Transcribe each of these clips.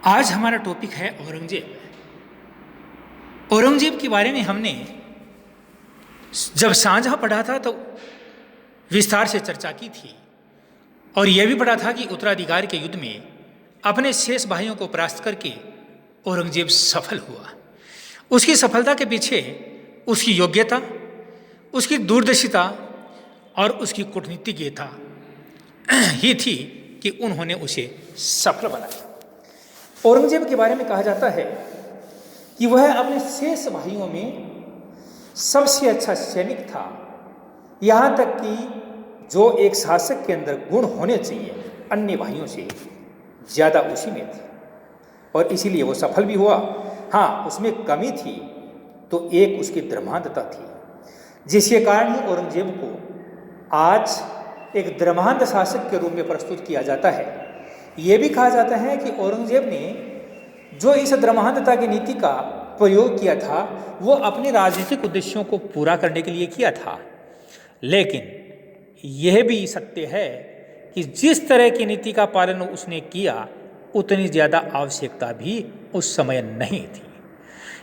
आज हमारा टॉपिक है औरंगजेब। औरंगजेब के बारे में हमने जब साझा पढ़ा था तो विस्तार से चर्चा की थी और यह भी पढ़ा था कि उत्तराधिकार के युद्ध में अपने शेष भाइयों को परास्त करके औरंगजेब सफल हुआ। उसकी सफलता के पीछे उसकी योग्यता, उसकी दूरदर्शिता और उसकी कूटनीतिज्ञता ही थी कि उन्होंने उसे सफल बनाया। औरंगजेब के बारे में कहा जाता है कि वह अपने शेष भाइयों में सबसे अच्छा सैनिक था, यहाँ तक कि जो एक शासक के अंदर गुण होने चाहिए अन्य भाइयों से ज़्यादा उसी में थे और इसीलिए वो सफल भी हुआ। हाँ, उसमें कमी थी तो एक उसकी धर्मांधता थी, जिसके कारण ही औरंगजेब को आज एक धर्मांध शासक के रूप में प्रस्तुत किया जाता है। ये भी कहा जाता है कि औरंगजेब ने जो इस धर्मांधता की नीति का प्रयोग किया था वो अपने राजनीतिक उद्देश्यों को पूरा करने के लिए किया था, लेकिन यह भी सत्य है कि जिस तरह की नीति का पालन उसने किया उतनी ज़्यादा आवश्यकता भी उस समय नहीं थी।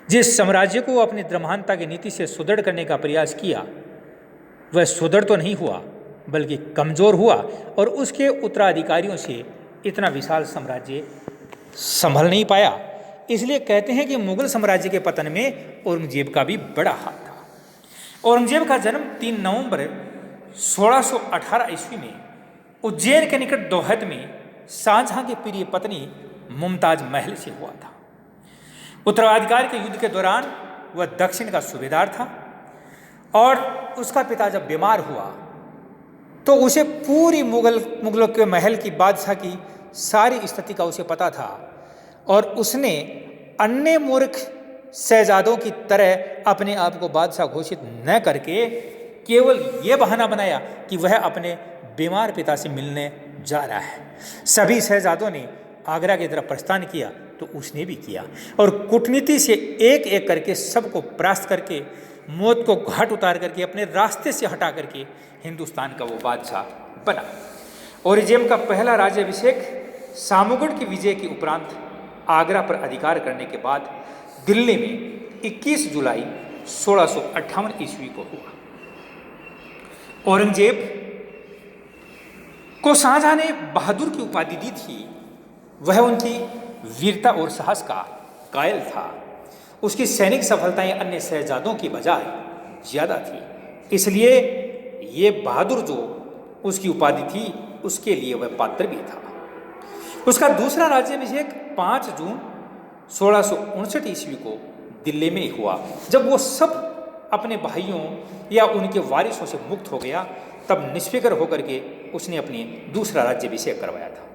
जिस साम्राज्य को अपनी धर्मांधता की नीति से सुदृढ़ करने का प्रयास किया वह सुदृढ़ तो नहीं हुआ बल्कि कमज़ोर हुआ और उसके उत्तराधिकारियों से इतना विशाल साम्राज्य संभल नहीं पाया। इसलिए कहते हैं कि मुगल साम्राज्य के पतन में औरंगजेब का भी बड़ा हाथ था। औरंगजेब का जन्म 3 नवंबर 1618 ईस्वी में उज्जैन के निकट दोहत में शाहजहां की प्रिय पत्नी मुमताज महल से हुआ था। उत्तराधिकार के युद्ध के दौरान वह दक्षिण का सूबेदार था और उसका पिता जब बीमार हुआ तो उसे पूरी मुगलों के महल की बादशाह की सारी स्थिति का उसे पता था और उसने अन्य मूर्ख शहजादों की तरह अपने आप को बादशाह घोषित न करके केवल ये बहाना बनाया कि वह अपने बीमार पिता से मिलने जा रहा है। सभी शहजादों ने आगरा की तरफ प्रस्थान किया तो उसने भी किया और कूटनीति से एक एक करके सबको परास्त करके मौत को घाट उतार करके अपने रास्ते से हटा करके हिंदुस्तान का वो बादशाह बना। औरंगजेब का पहला राज्याभिषेक सामुगढ़ की विजय के उपरांत आगरा पर अधिकार करने के बाद दिल्ली में 21 जुलाई 1658 ईस्वी को हुआ। औरंगजेब को शाहजहां ने बहादुर की उपाधि दी थी। वह उनकी वीरता और साहस का कायल था। उसकी सैनिक सफलताएं अन्य शहजादों की बजाय ज़्यादा थी, इसलिए ये बहादुर जो उसकी उपाधि थी उसके लिए वह पात्र भी था। उसका दूसरा राज्याभिषेक 5 जून 1659 ईस्वी को दिल्ली में हुआ। जब वो सब अपने भाइयों या उनके वारिसों से मुक्त हो गया तब निष्फिक्र होकर के उसने अपनी दूसरा राज्याभिषेक करवाया था।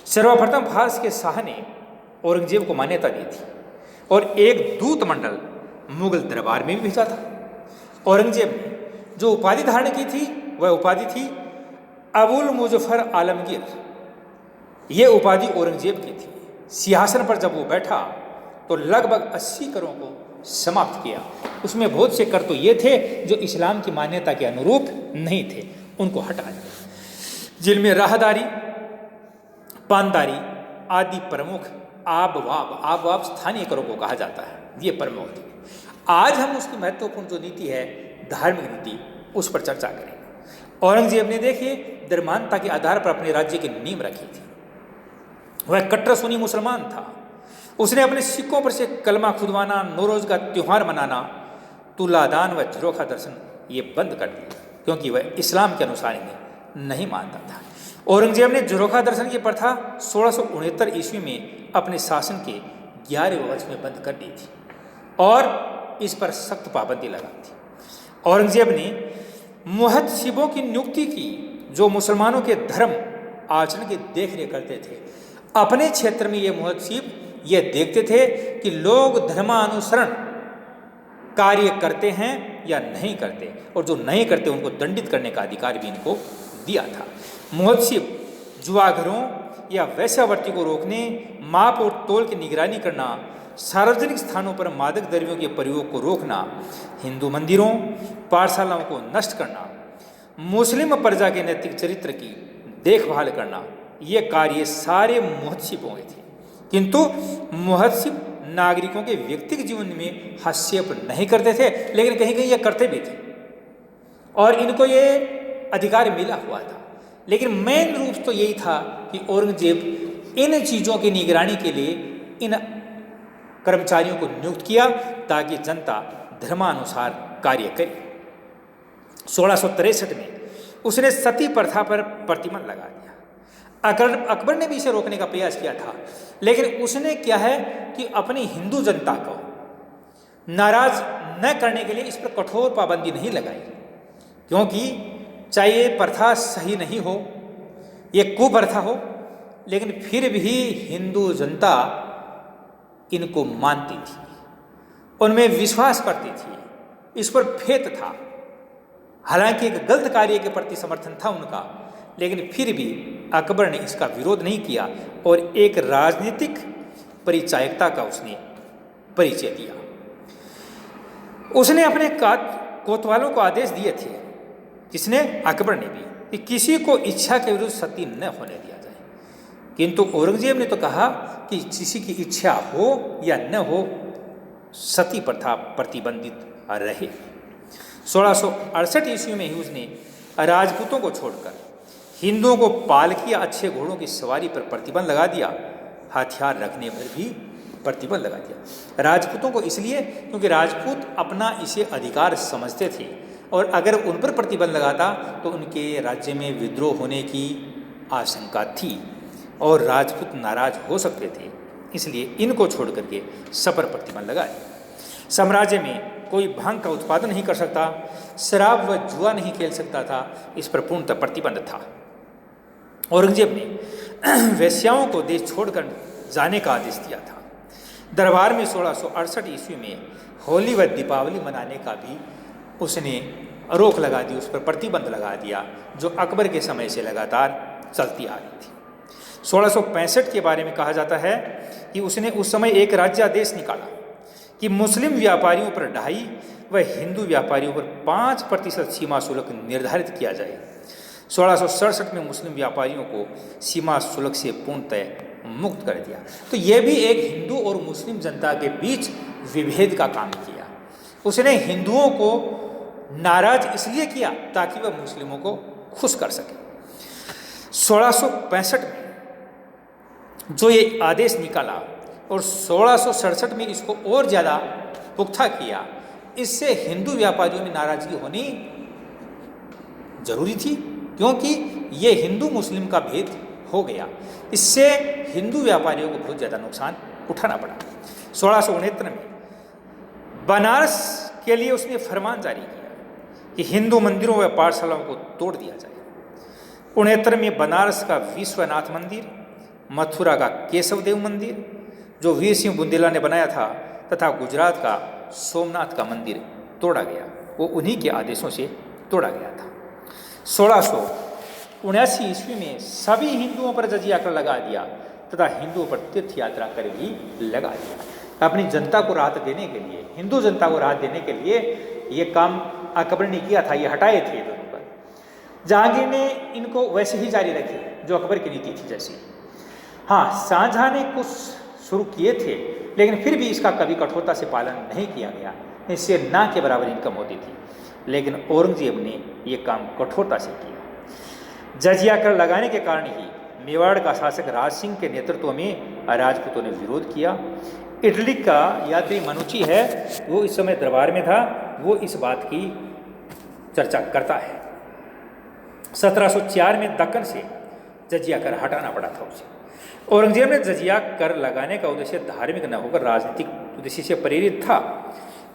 सर्वप्रथम फारस के शाह ने औरंगजेब को मान्यता दी थी और एक दूत मंडल मुगल दरबार में भी भेजा था। औरंगजेब ने जो उपाधि धारण की थी वह उपाधि थी अबुल मुजफ्फर आलमगीर। ये उपाधि औरंगजेब की थी। सिंहासन पर जब वो बैठा तो लगभग 80 करों को समाप्त किया। उसमें बहुत से कर तो ये थे जो इस्लाम की मान्यता के अनुरूप नहीं थे, उनको हटा दिया। जिनमें राहदारी, पानदारी आदि प्रमुख आबवाब स्थानीय करों को कहा जाता है, ये प्रमुख थे। आज हम उसकी महत्वपूर्ण जो नीति है धार्मिक नीति उस पर चर्चा करेंगे। औरंगजेब ने देखिए धर्मांधता के आधार पर अपने राज्य की नींव रखी थी। वह कट्टर सुन्नी मुसलमान था। उसने अपने सिक्कों पर से कलमा खुदवाना, नौरोज का त्यौहार मनाना, तुलादान व झरोखा दर्शन ये बंद कर दिया क्योंकि वह इस्लाम के अनुसार इन्हें नहीं मानता था। औरंगजेब ने झरोखा दर्शन की प्रथा 1669 ईस्वी में अपने शासन के 11वें वर्ष में बंद कर दी थी और इस पर सख्त पाबंदी लगा दी। औरंगजेब ने मुहद्दिबों की नियुक्ति की जो मुसलमानों के धर्म आचरण की देखरेख करते थे। अपने क्षेत्र में ये मुहद्दिब ये देखते थे कि लोग धर्मानुसरण कार्य करते हैं या नहीं करते और जो नहीं करते उनको दंडित करने का अधिकार भी इनको दिया था। मुहद्दिब जुआघरों या वैश्यावृत्ति को रोकने, माप और तोल की निगरानी करना, सार्वजनिक स्थानों पर मादक द्रव्यों के प्रयोग को रोकना, हिंदू मंदिरों पाठशालाओं को नष्ट करना, मुस्लिम प्रजा के नैतिक चरित्र की देखभाल करना, ये कार्य सारे मुहद्दिबों के थे। किंतु मुहद्दिब नागरिकों के व्यक्तिगत जीवन में हस्तक्षेप नहीं करते थे, लेकिन कहीं कहीं ये करते भी थे और इनको ये अधिकार मिला हुआ था। लेकिन मेन रूप तो यही था कि औरंगजेब इन चीज़ों की निगरानी के लिए इन कर्मचारियों को नियुक्त किया ताकि जनता धर्मानुसार कार्य करे। 1663 में उसने सती प्रथा पर प्रतिबंध लगा दिया। अकबर ने भी इसे रोकने का प्रयास किया था, लेकिन उसने क्या है कि अपनी हिंदू जनता को नाराज न करने के लिए इस पर कठोर पाबंदी नहीं लगाई, क्योंकि चाहे ये प्रथा सही नहीं हो, ये कुप्रथा हो, लेकिन फिर भी हिंदू जनता इनको मानती थी, उनमें विश्वास करती थी, इस पर फेत था। हालांकि एक गलत कार्य के प्रति समर्थन था उनका, लेकिन फिर भी अकबर ने इसका विरोध नहीं किया और एक राजनीतिक परिचायकता का उसने परिचय दिया। उसने अपने कोतवालों को आदेश दिए थे, जिसने अकबर ने भी, कि किसी को इच्छा के विरुद्ध सती न होने दिया जाए, किंतु औरंगजेब ने तो कहा कि किसी की इच्छा हो या न हो सती प्रथा प्रतिबंधित रहे। 1668 ईस्वी में ही उसने राजपूतों को छोड़कर हिंदुओं को पालकी या अच्छे घोड़ों की सवारी पर प्रतिबंध लगा दिया, हथियार रखने पर भी प्रतिबंध लगा दिया। राजपूतों को इसलिए क्योंकि राजपूत अपना इसे अधिकार समझते थे और अगर उन पर प्रतिबंध लगाता तो उनके राज्य में विद्रोह होने की आशंका थी और राजपूत नाराज हो सकते थे, इसलिए इनको छोड़ करके सब पर प्रतिबंध लगाए। साम्राज्य में कोई भांग का उत्पादन नहीं कर सकता, शराब व जुआ नहीं खेल सकता था, इस पर पूर्णतः प्रतिबंध था। औरंगजेब ने वेश्याओं को देश छोड़कर जाने का आदेश दिया था। दरबार में 1668 ईस्वी में होली व दीपावली मनाने का भी उसने रोक लगा दी, उस पर प्रतिबंध लगा दिया, जो अकबर के समय से लगातार चलती आ रही थी। 1665 के बारे में कहा जाता है कि उसने उस समय एक राज्यादेश निकाला कि मुस्लिम व्यापारियों पर 2.5 व हिंदू व्यापारियों पर 5% सीमा शुल्क निर्धारित किया जाए। 1667 में मुस्लिम व्यापारियों को सीमा शुल्क से पूर्णतः मुक्त कर दिया। तो यह भी एक हिंदू और मुस्लिम जनता के बीच विभेद का काम किया। उसने हिंदुओं को नाराज इसलिए किया ताकि वह मुस्लिमों को खुश कर सके। 1665 में जो ये आदेश निकाला और 1667 में इसको और ज़्यादा पुख्ता किया, इससे हिंदू व्यापारियों में नाराजगी होनी जरूरी थी, क्योंकि ये हिंदू मुस्लिम का भेद हो गया। इससे हिंदू व्यापारियों को बहुत ज़्यादा नुकसान उठाना पड़ा। 1669 में बनारस के लिए उसने फरमान जारी किया कि हिंदू मंदिरों व पाठशालाओं को तोड़ दिया जाए। 69 में बनारस का विश्वनाथ मंदिर, मथुरा का केशव देव मंदिर जो वीर सिंह बुंदेला ने बनाया था, तथा गुजरात का सोमनाथ का मंदिर तोड़ा गया, वो उन्हीं के आदेशों से तोड़ा गया था। 1679 ईस्वी में सभी हिंदुओं पर जजिया कर लगा दिया तथा हिंदुओं पर तीर्थ यात्रा कर भी लगा दिया। अपनी जनता को राहत देने के लिए, हिंदू जनता को राहत देने के लिए ये काम अकबर ने किया था, ये हटाए थे दोनों पर। जहांगीर ने इनको वैसे ही जारी रखे जो अकबर की नीति थी जैसी। हाँ, शाहजहां ने कुछ शुरू किए थे, लेकिन फिर भी इसका कभी कठोरता से पालन नहीं किया गया, इससे ना के बराबर इनकम होती थी। लेकिन औरंगजेब ने ये काम कठोरता से किया। जजिया कर लगाने के कारण ही मेवाड़ का शासक राज सिंह के नेतृत्व में राजपूतों ने विरोध किया। इटली का यात्री मनुची है, वो इस समय दरबार में था, वो इस बात की चर्चा करता है। 1704 में दक्कन से जजिया कर हटाना पड़ा था उसे। औरंगजेब ने जजिया कर लगाने का उद्देश्य धार्मिक न होकर राजनीतिक उद्देश्य से प्रेरित था,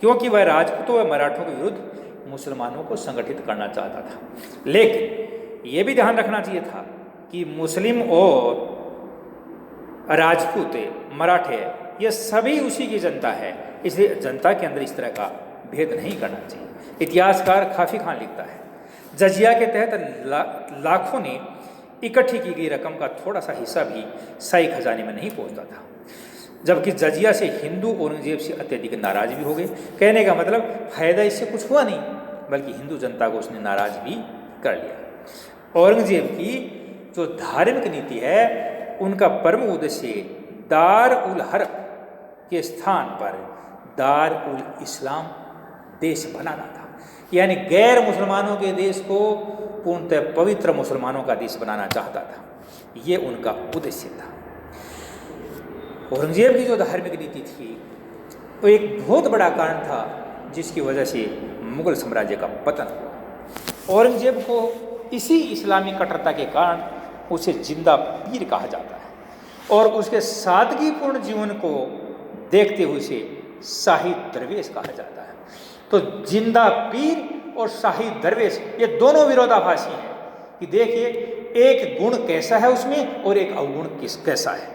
क्योंकि वह राजपूतों व मराठों के विरुद्ध मुसलमानों को संगठित करना चाहता था। लेकिन यह भी ध्यान रखना चाहिए था कि मुस्लिम और राजपूत, मराठे, ये सभी उसी की जनता है, इसलिए जनता के अंदर इस तरह का भेद नहीं करना चाहिए। इतिहासकार काफी खान लिखता है, जजिया के तहत लाखों ने इकट्ठी की गई रकम का थोड़ा सा हिस्सा भी शाही खजाने में नहीं पहुंचता था, जबकि जजिया से हिंदू औरंगजेब से अत्यधिक नाराज भी हो गए। कहने का मतलब फायदा इससे कुछ हुआ नहीं, बल्कि हिंदू जनता को उसने नाराज भी कर लिया। औरंगजेब की जो धार्मिक नीति है, उनका परम उद्देश्य दार उल हर्ब के स्थान पर दार उल इस्लाम देश बनाना था, यानी गैर मुसलमानों के देश को पूर्णतः पवित्र मुसलमानों का देश बनाना चाहता था। ये उनका उद्देश्य था। औरंगजेब की जो धार्मिक नीति थी वो एक बहुत बड़ा कारण था जिसकी वजह से मुगल साम्राज्य का पतन हुआ। औरंगजेब को इसी इस्लामी कट्टरता के कारण उसे जिंदा पीर कहा जाता है और उसके सादगीपूर्ण जीवन को देखते हुए उसे शाही दरवेश कहा जाता है। तो जिंदा पीर और शाही दरवेश ये दोनों विरोधाभासी हैं कि देखिए एक गुण कैसा है उसमें और एक अवगुण कैसा है।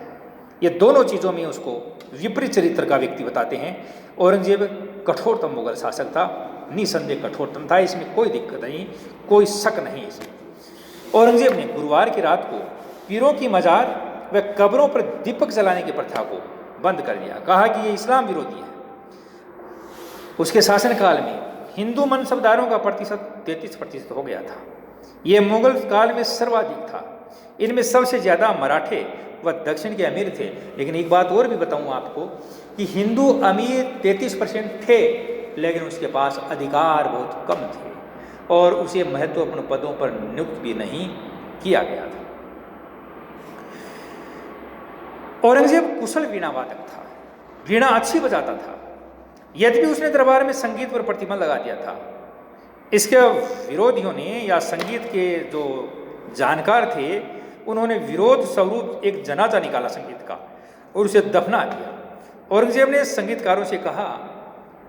ये दोनों चीज़ों में उसको विपरीत चरित्र का व्यक्ति बताते हैं। औरंगजेब कठोरतम मुगल शासक था, निसंदेह कठोरतम था, इसमें कोई दिक्कत नहीं, कोई शक नहीं इसमें। औरंगजेब ने गुरुवार की रात को पीरों की मजार व कब्रों पर दीपक जलाने की प्रथा को बंद कर दिया, कहा कि ये इस्लाम विरोधी है। उसके शासनकाल में हिंदू मनसबदारों का प्रतिशत 33% हो गया था। ये मुगल काल में सर्वाधिक था। इनमें सबसे ज़्यादा मराठे व दक्षिण के अमीर थे। लेकिन एक बात और भी बताऊं आपको कि हिंदू अमीर 33% थे, लेकिन उसके पास अधिकार बहुत कम थे और उसे महत्वपूर्ण पदों पर नियुक्त भी नहीं किया गया था। औरंगजेब कुशल वीणा वादक था, वीणा अच्छी बजाता था। यद्यपि उसने दरबार में संगीत पर प्रतिबंध लगा दिया था। इसके विरोधियों ने या संगीत के जो जानकार थे उन्होंने विरोध स्वरूप एक जनाजा निकाला संगीत का और उसे दफना दिया। औरंगजेब ने संगीतकारों से कहा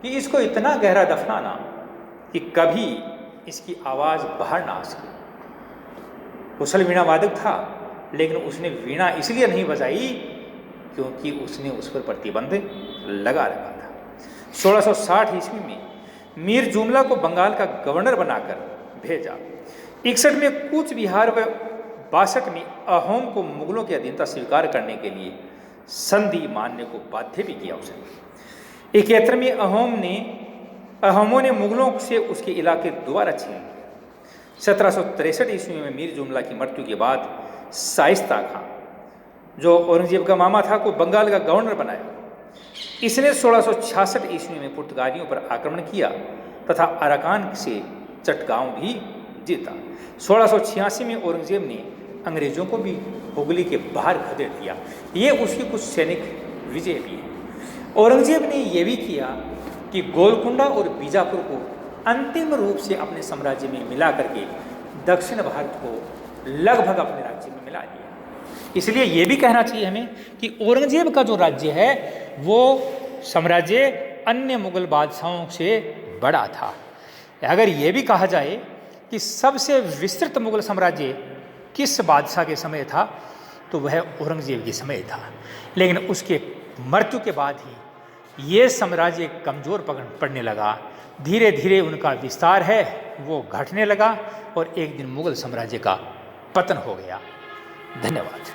कि इसको इतना गहरा दफनाना कि कभी इसकी आवाज़ बाहर ना आ सके। कुशल वीणा वादक था, लेकिन उसने वीणा इसलिए नहीं बजाई क्योंकि उसने उस पर प्रतिबंध लगा रखा था। 1660 ईस्वी में मीर जुमला को बंगाल का गवर्नर बनाकर भेजा। 61 में कूच बिहार व 62 में अहोम को मुगलों की अधीनता स्वीकार करने के लिए संधि मानने को बाध्य भी किया उसने। 71 में अहोमों ने मुगलों से उसके इलाके दोबारा छीन लिए। 1763 ईस्वी में मीर जुमला की मृत्यु के बाद शाइस्ता खां, जो औरंगजेब का मामा था, को बंगाल का गवर्नर बनाया। इसने 1666 ईस्वी में पुर्तगालियों पर आक्रमण किया तथा अराकान से चटगांव भी जीता। 1686 में औरंगजेब ने अंग्रेजों को भी हुगली के बाहर खदेड़ दिया। ये उसकी कुछ सैनिक विजय भी है। औरंगजेब ने यह भी किया कि गोलकुंडा और बीजापुर को अंतिम रूप से अपने साम्राज्य में मिला करके दक्षिण भारत को लगभग अपने राज्य में मिला दिया। इसलिए ये भी कहना चाहिए हमें कि औरंगजेब का जो राज्य है वो साम्राज्य अन्य मुगल बादशाहों से बड़ा था। अगर ये भी कहा जाए कि सबसे विस्तृत मुगल साम्राज्य किस बादशाह के समय था तो वह औरंगजेब के समय था। लेकिन उसके मृत्यु के बाद ही ये साम्राज्य कमज़ोर पड़ने लगा। धीरे धीरे उनका विस्तार है वो घटने लगा और एक दिन मुगल साम्राज्य का पतन हो गया। धन्यवाद।